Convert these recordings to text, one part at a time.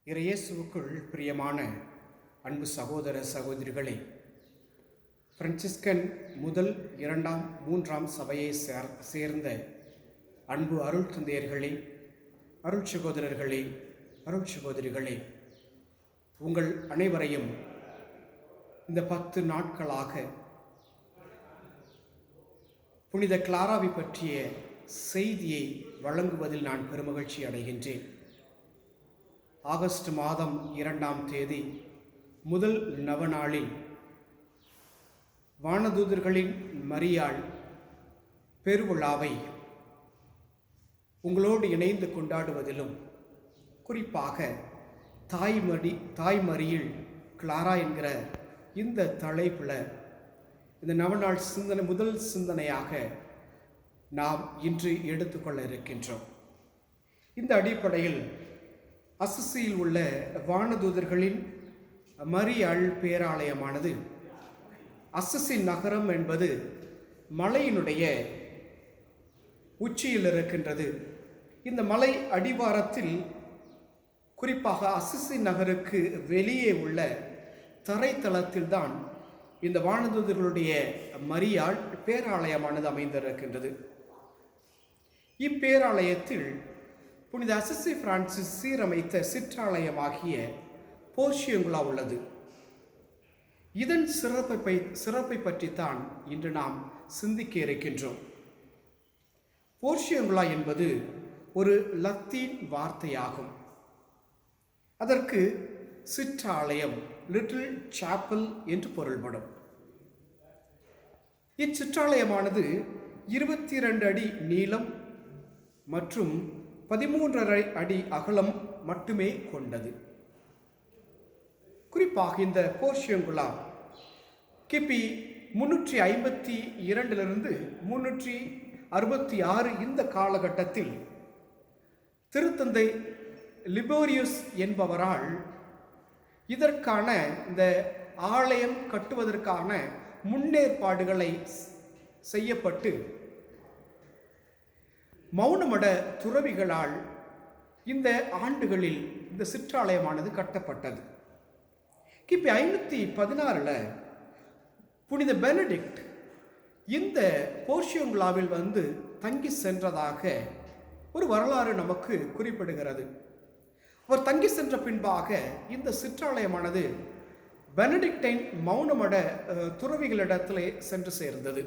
இயேசுவுக்குள் பிரியமான அன்பு சகோதர சகோதரிகளே, பிரான்சிஸ்கன் முதல் 2ஆம் 3ஆம் சபையை சேர்ந்த அன்பு அருள் தந்தையர்களே, அருள் சகோதரர்களே, அருள் சகோதரிகளே, உங்கள் அனைவரையும் இந்த 10 நாட்களாக புனித கிளாராவை பற்றிய செய்தியை வழங்குவதில் நான் பெருமகிழ்ச்சி அடைகின்றேன். ஆகஸ்ட் மாதம் 2ஆம் தேதி முதல் நவநாளில் வானதூதர்களின் மரியாள் பெருவிழாவை உங்களோடு இணைந்து கொண்டாடுவதிலும், குறிப்பாக தாய்மரியில் கிளாரா என்கிற இந்த தலைப்பில் இந்த நவநாள் சிந்தனை முதல் சிந்தனையாக நாம் இன்று எடுத்துக்கொள்ள இருக்கின்றோம். இந்த அடிப்படையில் அசிசியில் உள்ள வானதூதர்களின் மரியாள் பேராலயமானது, அசிசி நகரம் என்பது மலையினுடைய உச்சியில் இருக்கின்றது. இந்த மலை அடிவாரத்தில், குறிப்பாக அசிசி நகருக்கு வெளியே உள்ள தரைத்தளத்தில்தான் இந்த வானதூதர்களுடைய மரியாள் பேராலயமானது அமைந்திருக்கின்றது. இப்பேராலயத்தில் புனித அசிசி பிரான்சிஸ் சீரமைத்த சிற்றாலயமாகிய போர்ஷியங்குலா உள்ளது. இதன் சிறப்பை பற்றித்தான் இன்று நாம் சிந்திக்க இருக்கின்றோம். போர்ஷியங்குலா என்பது ஒரு லத்தீன் வார்த்தையாகும். அதற்கு சிற்றாலயம், லிட்டில் சாப்பல் என்று பொருள்படும். இச்சிற்றாலயமானது 22 அடி நீளம் மற்றும் 13.5 அடி அகலம் மட்டுமே கொண்டது. குறிப்பாக இந்த போர்ஷியங்குலா கிபி 352 366 இந்த காலகட்டத்தில் திருத்தந்தை லிபோரியஸ் என்பவரால் இதற்கான இந்த ஆலயம் கட்டுவதற்கான முன்னேற்பாடுகளை செய்யப்பட்டு மௌனமட துறவிகளால் இந்த ஆண்டுகளில் இந்த சிற்றாலயமானது கட்டப்பட்டது. கிபி 516 புனித பெனடிக்ட் இந்த போர்ஷியங்குலாவில் வந்து தங்கி சென்றதாக ஒரு வரலாறு நமக்கு குறிப்பிடுகிறது. அவர் தங்கி சென்ற பின்பாக இந்த சிற்றாலயமானது பெனடிக்டைன் மௌனமட துறவிகளிடத்திலே சென்று சேர்ந்தது.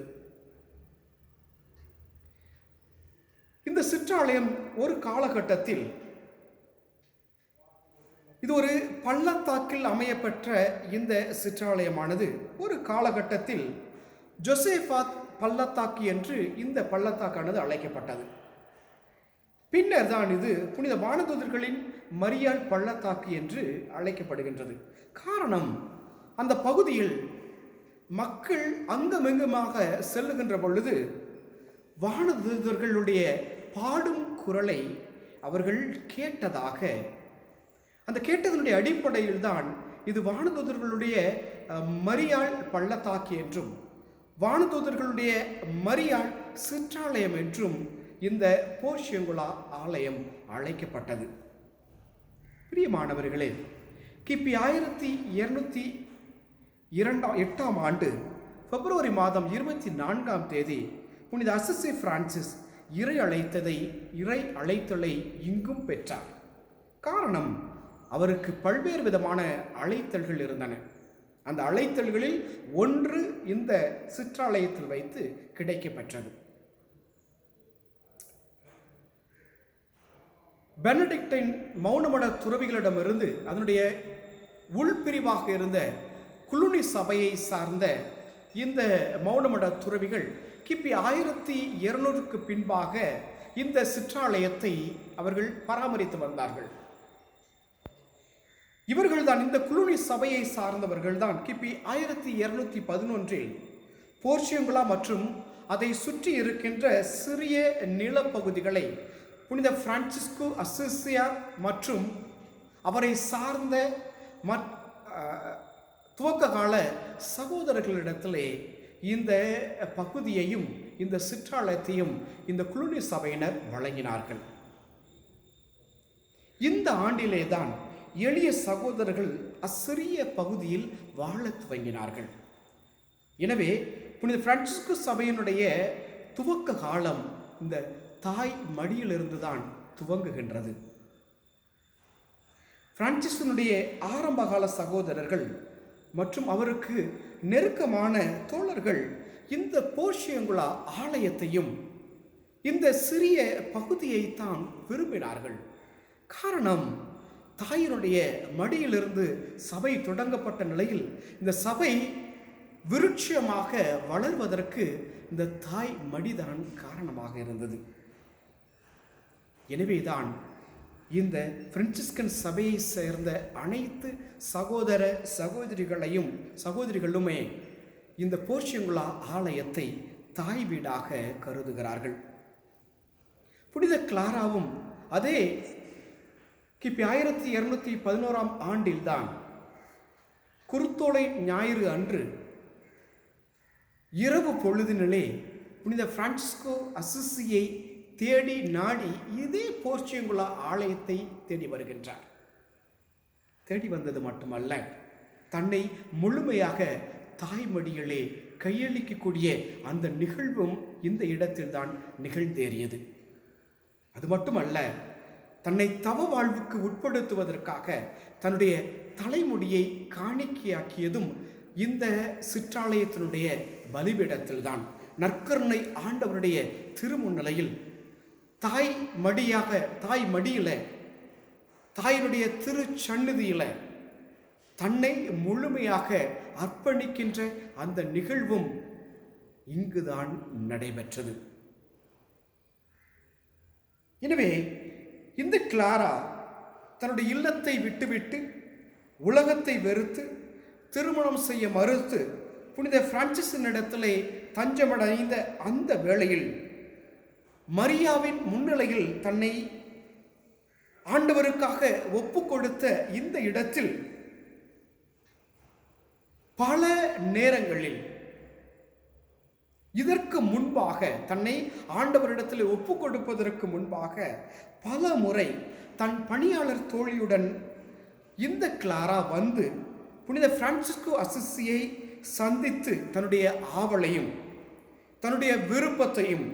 இந்த சிற்றாலயம் ஒரு காலகட்டத்தில் இது ஒரு பள்ளத்தாக்கில் அமையப்பெற்ற இந்த சிற்றாலயமானது ஒரு காலகட்டத்தில் ஜோசேஃபாத் பள்ளத்தாக்கு என்று இந்த பள்ளத்தாக்கானது அழைக்கப்பட்டது. பின்னர் தான் இது புனித வானதூதர்களின் மரியாள் பள்ளத்தாக்கு என்று அழைக்கப்படுகின்றது. காரணம், அந்த பகுதியில் மக்கள் அங்கமெங்குமாக செல்லுகின்ற பொழுது வானதூதர்களுடைய பாடும் குரலை அவர்கள் கேட்டதாக, அந்த கேட்டதனுடைய அடிப்படையில் தான் இது வானதூதர்களுடைய மரியாள் பள்ளத்தாக்கு என்றும் வானதூதர்களுடைய மரியாள் சிற்றாலயம் என்றும் இந்த போர்ஷியங்குலா ஆலயம் அழைக்கப்பட்டது. பிரியமானவர்களே, கிபி 1208ஆம் ஆண்டு பிப்ரவரி மாதம் 24ஆம் தேதி புனித அசிசி பிரான்சிஸ் இறை அழைத்தலை இங்கும் பெற்றார். காரணம், அவருக்கு பல்வேறு விதமான அழைத்தல்கள் இருந்தன. அந்த அழைத்தல்களில் ஒன்று இந்த சிற்றாலயத்தில் வைத்து கிடைக்கப்பெற்றது. பெனடிக்டைன் மௌனமட துறவிகளிடமிருந்து அதனுடைய உள்பிரிவாக இருந்த குளுனி சபையை சார்ந்த இந்த மௌனமட துறவிகள் கிபி 1200க்கு பின்பாக இந்த சிற்றாலயத்தை அவர்கள் பராமரித்து வந்தார்கள். இவர்கள்தான், இந்த குளுனி சபையை சார்ந்தவர்கள் தான் கிபி 1211 போர்ஷியங்குலா மற்றும் அதை சுற்றி இருக்கின்ற சிறிய நிலப்பகுதிகளை புனித பிரான்சிஸ்கோ அசிசியார் மற்றும் அவரை சார்ந்த துவக்க கால சகோதரர்களிடத்திலே இந்த பகுதியையும் இந்த சிற்றாலயத்தையும் இந்த குளுனி சபையினர் வழங்கினார்கள். இந்த ஆண்டிலே தான் எளிய சகோதரர்கள் அச்சிறிய பகுதியில் வாழத் துவங்கினார்கள். எனவே புனித பிரான்சிஸ்கு சபையினுடைய துவக்க காலம் இந்த தாய் மடியிலிருந்து தான் துவங்குகின்றது. பிரான்சிஸ்கனுடைய ஆரம்பகால சகோதரர்கள் மற்றும் அவருக்கு நெருக்கமான தோழர்கள் இந்த போர்ஷியங்குலா ஆலயத்தையும் இந்த சிறிய பகுதியைத்தான் விரும்பினார்கள். காரணம், தாயினுடைய மடியிலிருந்து சபை தொடங்கப்பட்ட நிலையில் இந்த சபை விருட்சமாக வளர்வதற்கு இந்த தாய் மடிதான் காரணமாக இருந்தது. எனவேதான் இந்த பிரான்சிஸ்கன் சபையை சேர்ந்த அனைத்து சகோதர சகோதரிகளுமே இந்த போர்ஷியங்குலா ஆலயத்தை தாய் வீடாக கருதுகிறார்கள். புனித கிளாராவும் அதே கிபி 1211 ஆண்டில்தான் குருத்தோலை ஞாயிறு அன்று இரவு பொழுதினிலே புனித பிரான்சிஸ்கோ அசிசியை தேடி நாடி இதே போர்ஷியங்குலா ஆலயத்தை தேடி வருகின்றார். தேடி வந்தது மட்டுமல்ல, தன்னை முழுமையாக தாய்மடியிலே கையளிக்கக்கூடிய அந்த நிகழ்வும் இந்த இடத்தில்தான் நிகழ்ந்தேறியது. அது மட்டுமல்ல, தன்னை தவ வாழ்வுக்கு உட்படுத்துவதற்காக தன்னுடைய தலைமுடியை காணிக்கையாக்கியதும் இந்த சிற்றாலயத்தினுடைய பலிபீடத்தில்தான். நற்கருணை ஆண்டவருடைய திருமுன்னிலையில் தாய் மடியில தாயினுடைய திருச்சந்நிதியில தன்னை முழுமையாக அர்ப்பணிக்கின்ற அந்த நிகழ்வும் இங்குதான் நடைபெற்றது. எனவே இந்த கிளாரா தன்னுடைய இல்லத்தை விட்டுவிட்டு உலகத்தை வெறுத்து திருமணம் செய்ய மறுத்து புனித பிரான்சிஸினிடத்திலே தஞ்சமடைந்த அந்த வேளையில் மரியாவின் முன்னிலையில் தன்னை ஆண்டவருக்காக ஒப்பு கொடுத்த இந்த இடத்தில் பல நேரங்களில் இதற்கு முன்பாக தன்னை ஆண்டவரிடத்தில் ஒப்பு கொடுப்பதற்கு முன்பாக பல முறை தன் பணியாளர் தோழியுடன் இந்த கிளாரா வந்து புனித பிரான்சிஸ்கோ அசிசியை சந்தித்து தன்னுடைய ஆவலையும் தன்னுடைய விருப்பத்தையும்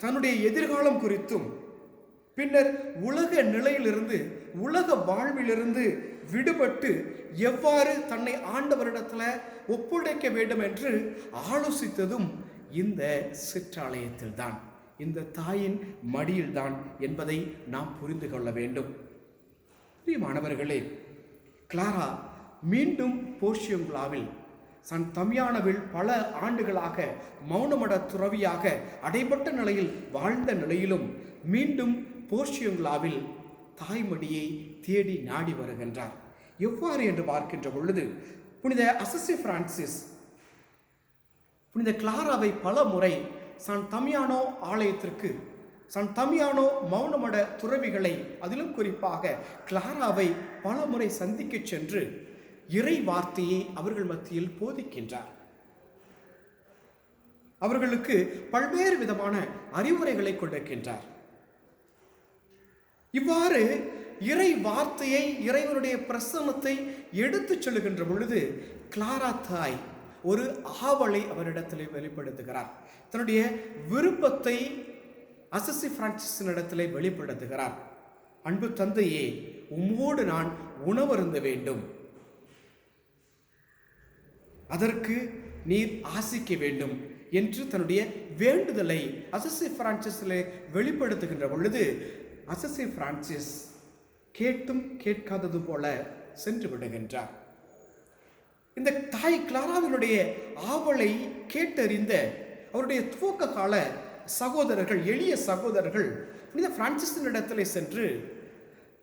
தன்னுடைய எதிர்காலம் குறித்தும் பின்னர் உலக நிலையிலிருந்து உலக வாழ்விலிருந்து விடுபட்டு எவ்வாறு தன்னை ஆண்டவரிடத்தில் ஒப்படைக்க வேண்டும் என்று ஆலோசித்ததும் இந்த சிற்றாலயத்தில் தான், இந்த தாயின் மடியில்தான் என்பதை நாம் புரிந்து கொள்ள வேண்டும். பிரியமானவர்களே, கிளாரா மீண்டும் போர்ஷியங்குலாவில் சன் தமியானவில் பல ஆண்டுகளாக மௌனமட துறவியாக அடைபட்ட நிலையில் வாழ்ந்த நிலையிலும் மீண்டும் போர்ஷியங்குலாவில் தாய்மடியை தேடி நாடி வருகின்றார். எவ்வாறு என்று பார்க்கின்ற பொழுது புனித அசிசி பிரான்சிஸ் புனித கிளாராவை பல முறை சான் தமியானோ ஆலயத்திற்கு, சான் தமியானோ மௌனமட துறவிகளை, அதிலும் குறிப்பாக கிளாராவை பல முறை சந்திக்க சென்று இறை வார்த்தையை அவர்கள் மத்தியில் போதிக்கின்றார். அவர்களுக்கு பல்வேறு விதமான அறிவுரைகளை கொடுக்கின்றார். இவ்வாறு இறை வார்த்தையை, இறைவனுடைய பிரசன்னத்தை எடுத்துச் சொல்லுகின்ற பொழுது கிளாரா தாய் ஒரு ஆவலை அவரிடத்தில் வெளிப்படுத்துகிறார். தன்னுடைய விருப்பத்தை அசிசி பிரான்சிஸினிடத்தில் வெளிப்படுத்துகிறார். அன்பு தந்தையே, உம்மோடு நான் உணவருந்த வேண்டும், அதற்கு நீர் ஆசிக்க வேண்டும் என்று தன்னுடைய வேண்டுதலை அசிசி பிரான்சிஸில் வெளிப்படுத்துகின்ற பொழுது அசிசி பிரான்சிஸ் கேட்டும் கேட்காதது போல சென்று விடுகின்றார். இந்த தாய் கிளாராவினுடைய ஆவலை கேட்டறிந்த அவருடைய துவக்க கால சகோதரர்கள், எளிய சகோதரர்கள் புனித பிரான்சிஸின் இடத்துல சென்று,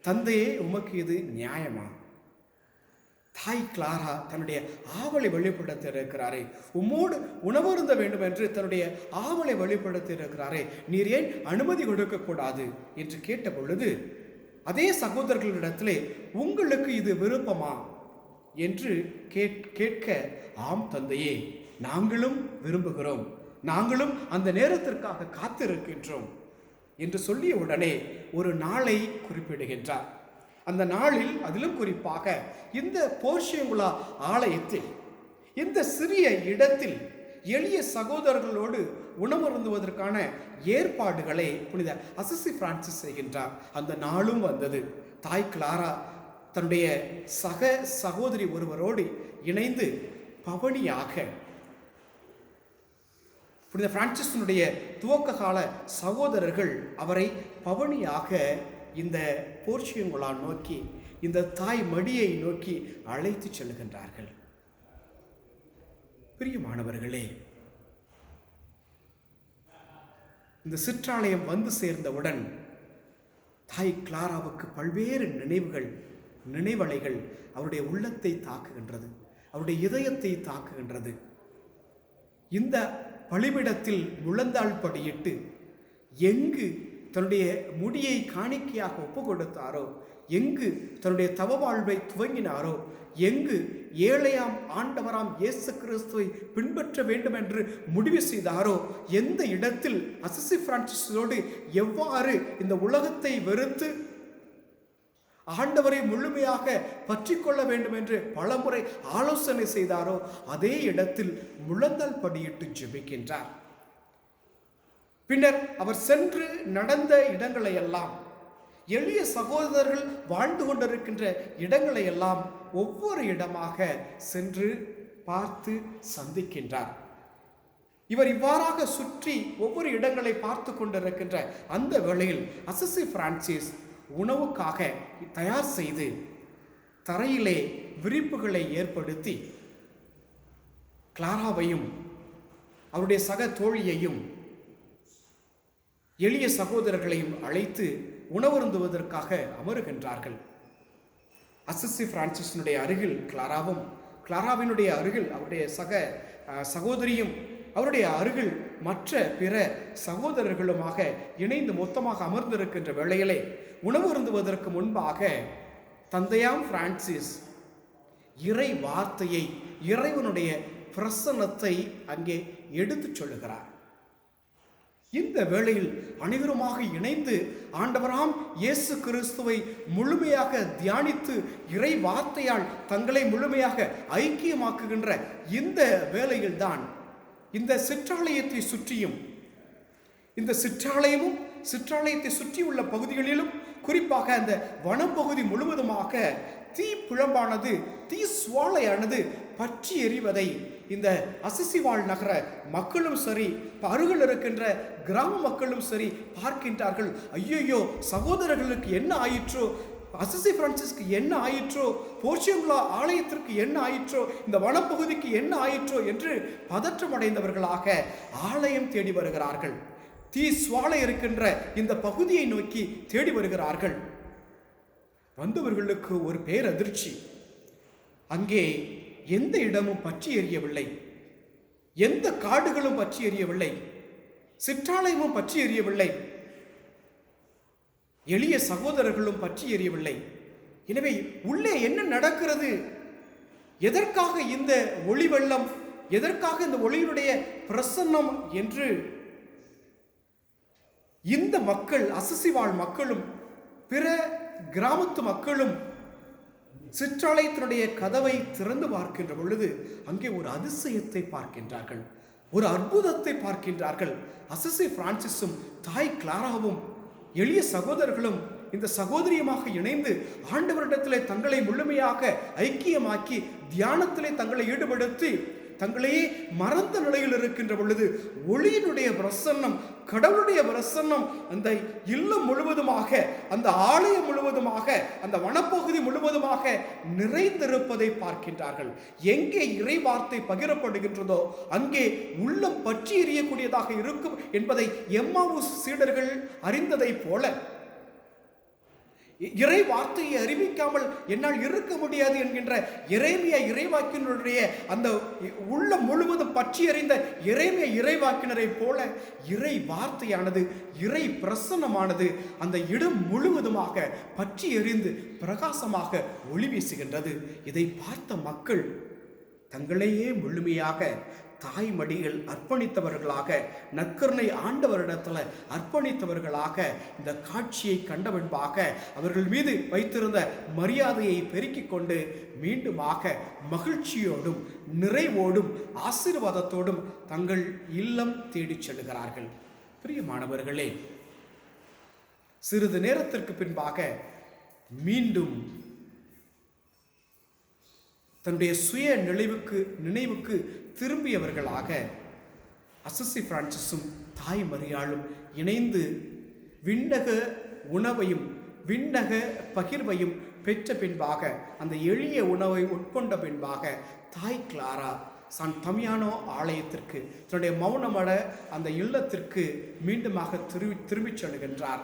தந்தையே, உமக்கு இது நியாயமா? தாய் கிளாரா தன்னுடைய ஆவலை வெளிப்படுத்தி இருக்கிறாரே, உம்மோடு உணவருந்த வேண்டும் என்று தன்னுடைய ஆவலை வெளிப்படுத்தி இருக்கிறாரே, நீர் ஏன் அனுமதி கொடுக்க கூடாது என்று கேட்ட பொழுது அதே சகோதரர்களிடத்திலே உங்களுக்கு இது விருப்பமா என்று கேட்க, ஆம் தந்தையே, நாங்களும் விரும்புகிறோம், நாங்களும் அந்த நேரத்திற்காக காத்திருக்கின்றோம் என்று சொல்லிய உடனே ஒரு நாளை குறிப்பிடுகின்றார். அந்த நாளில் அதிலும் குறிப்பாக இந்த போர்ஷியங்குலா ஆலயத்தில் இந்த சிறிய இடத்தில் எளிய சகோதரர்களோடு உணவருந்துவதற்கான ஏற்பாடுகளை புனித அசிசி பிரான்சிஸ் செய்கின்றார். அந்த நாளும் வந்தது. தாய் கிளாரா தன்னுடைய சக சகோதரி ஒருவரோடு இணைந்து பவனியாக புனித பிரான்சிஸினுடைய துவக்க கால சகோதரர்கள் அவரை பவனியாக இந்த போர்ஷியங்குலா நோக்கி, இந்த தாய் மடியை நோக்கி அழைத்து செல்கின்றார்கள். பிரியமானவர்களே, இந்த சிற்றாலயம் வந்து சேர்ந்தவுடன் தாய் கிளாராவுக்கு பல்வேறு நினைவலைகள் அவருடைய உள்ளத்தை தாக்குகின்றது, அவருடைய இதயத்தை தாக்குகின்றது. இந்த பலிபிடத்தில் முழந்தாள் படியிட்டு எங்கு தன்னுடைய முடியை காணிக்கையாக ஒப்பு கொடுத்தாரோ, எங்கு தன்னுடைய தவ வாழ்வை துவங்கினாரோ, எங்கு ஏழையாம் ஆண்டவராம் இயேசு கிறிஸ்துவை பின்பற்ற வேண்டும் என்று முடிவு செய்தாரோ, எந்த இடத்தில் அசிசி பிரான்சிஸோடு எவ்வாறு இந்த உலகத்தை வெறுத்து ஆண்டவரை முழுமையாக பற்றி கொள்ள வேண்டும் என்று பலமுறை ஆலோசனை செய்தாரோ, அதே இடத்தில் முழந்தாள் படியிட்டு ஜெபிக்கின்றார். பின்னர் அவர் சென்று நடந்த இடங்களை எல்லாம், எளிய சகோதரர்கள் வாழ்ந்து கொண்டிருக்கின்ற இடங்களை எல்லாம் ஒவ்வொரு இடமாக சென்று பார்த்து சந்திக்கின்றார். இவர் இவ்வாறாக சுற்றி ஒவ்வொரு இடங்களை பார்த்து கொண்டிருக்கின்ற அந்த வேளையில் அசிசி பிரான்சிஸ் உணவுக்காக தயார் செய்து தரையிலே விரிப்புகளை ஏற்படுத்தி கிளாராவையும் அவருடைய சக தோழியையும் எளிய சகோதரர்களையும் அழைத்து உணவருந்துவதற்காக அமருகின்றார்கள். அசிசி பிரான்சிஸினுடைய அருகில் கிளாராவும், கிளாராவினுடைய அருகில் அவருடைய சகோதரியும், அவருடைய அருகில் மற்ற பிற சகோதரர்களுமாக இணைந்து மொத்தமாக அமர்ந்திருக்கின்ற வேளையிலே உணவருந்துவதற்கு முன்பாக தந்தையாம் பிரான்சிஸ் இறை வார்த்தையை, இறைவனுடைய பிரசன்னத்தை அங்கே எடுத்துச் சொல்லுகிறார். இந்த வேளையில் அனைவருமாக இணைந்து ஆண்டவராம் இயேசு கிறிஸ்துவை முழுமையாக தியானித்து இறை வார்த்தையால் தங்களை முழுமையாக ஐக்கியமாக்குகின்ற இந்த வேளையில்தான் இந்த சிற்றாலயத்தை சுற்றியும், இந்த சிற்றாலயமும் சிற்றாலயத்தை சுற்றியுள்ள பகுதிகளிலும், குறிப்பாக அந்த வனப்பகுதி முழுவதுமாக தீ பிழம்பானது, தீ சுவாலையானது பற்றி எறிவதை இந்த அசிசிவாழ் நகர மக்களும் சரி, அருகில் இருக்கின்ற கிராம மக்களும் சரி பார்க்கின்றார்கள். ஐயோ, சகோதரர்களுக்கு என்ன ஆயிற்றோ, அசிசி பிரான்சிஸ்க்கு என்ன ஆயிற்றோ, போர்ஷியங்குலா ஆலயத்திற்கு என்ன ஆயிற்றோ, இந்த வனப்பகுதிக்கு என்ன ஆயிற்றோ என்று பதற்றமடைந்தவர்களாக ஆலயம் தேடி வருகிறார்கள். தீ சுவாலை இருக்கின்ற இந்த பகுதியை நோக்கி தேடி வருகிறார்கள். வந்தவர்களுக்கு ஒரு பேரதிர்ச்சி. அங்கே எந்த இடமும் பற்றி எரியவில்லை, எந்த காடுகளும் பற்றி எரியவில்லை, சிற்றாலயமும் பற்றி எரியவில்லை, எளிய சகோதரர்களும் பற்றி எரியவில்லை. எனவே உள்ளே என்ன நடக்கிறது, எதற்காக இந்த ஒளி வெள்ளம், எதற்காக இந்த ஒளியினுடைய பிரசன்னம் என்று இந்த மக்கள், அசிசி வாழ் மக்களும் பிற கிராமத்து மக்களும் சிற்றாலயத்தினுடைய கதவை திறந்து பார்க்கின்ற பொழுது அங்கே ஒரு அதிசயத்தை பார்க்கின்றார்கள், ஒரு அற்புதத்தை பார்க்கின்றார்கள். அசிசி பிரான்சிஸும் தாய் கிளாராவும் எளிய சகோதரர்களும் இந்த சகோதரியுமாக இணைந்து ஆண்டவரிடத்திலே தங்களை முழுமையாக ஐக்கியமாக்கி தியானத்திலே தங்களை ஈடுபடுத்தி தங்களையே மறந்த நிலையில் இருக்கின்ற பொழுது ஒளியினுடைய பிரசன்னம், கடவுளுடைய பிரசன்னம் அந்த இல்லம் முழுவதுமாக, அந்த ஆலயம் முழுவதுமாக, அந்த வனப்பகுதி முழுவதுமாக நிறைந்திருப்பதை பார்க்கின்றார்கள். எங்கே இறை வார்த்தை பகிரப்படுகின்றதோ அங்கே உள்ளம் பற்றி எரியக்கூடியதாக இருக்கும் என்பதை எம்மாவுஸ் சீடர்கள் அறிந்ததை போல, இறை வார்த்தையை அறிவிக்காமல் என்னால் இருக்க முடியாது என்கின்ற எரேமியா இறைவாக்கினருடைய அந்த உள்ளம் முழுவதும் பற்றி எறிந்த எரேமியா இறைவாக்கினரை போல இறை வார்த்தையானது, இறை பிரசன்னமானது அந்த இடம் முழுவதுமாக பற்றி எறிந்து பிரகாசமாக ஒளி வீசுகின்றது. இதை பார்த்த மக்கள் தங்களையே முழுமையாக தாய் மடியில் அர்ப்பணித்தவர்களாக, நற்கருணை ஆண்டவரிடத்தில் அர்ப்பணித்தவர்களாக இந்த காட்சியை கண்ட பின்பாக அவர்கள் மீது வைத்திருந்த மரியாதையை பெருக்கிக் கொண்டு மீண்டுமாக மகிழ்ச்சியோடும் நிறைவோடும் ஆசீர்வாதத்தோடும் தங்கள் இல்லம் தேடிச் செல்கிறார்கள். பிரியமானவர்களே, சிறிது நேரத்திற்கு பின்பாக மீண்டும் தன்னுடைய சுய நினைவுக்கு திரும்பியவர்களாக அசிசி பிரான்சிஸும் தாய் மரியாளும் இணைந்து விண்ணக உணவையும் விண்ணக பகிர்வையும் பெற்ற பின்பாக, அந்த எளிய உணவை உட்கொண்ட பின்பாக தாய் கிளாரா சான் தமியானோ ஆலயத்திற்கு, தன்னுடைய மௌனமட அந்த இல்லத்திற்கு மீண்டுமாக திரும்பிச் செல்கின்றார்.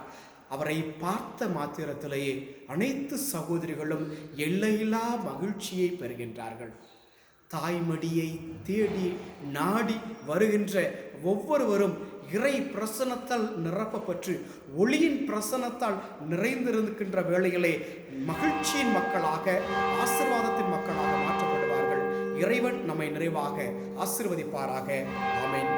அவரை பார்த்த மாத்திரத்திலேயே அனைத்து சகோதரிகளும் எல்லையில்லா மகிழ்ச்சியை பெறுகின்றார்கள். தாய்மடியை தேடி நாடி வருகின்ற ஒவ்வொருவரும் இறை பிரசன்னத்தால் நிரப்பப்பட்டு ஒளியின் பிரசன்னத்தால் நிறைந்திருக்கின்ற வேளையிலே மகிழ்ச்சியின் மக்களாக, ஆசீர்வாதத்தின் மக்களாக மாற்றப்படுவார்கள். இறைவன் நம்மை நிறைவாக ஆசீர்வதிப்பாராக. ஆமென்.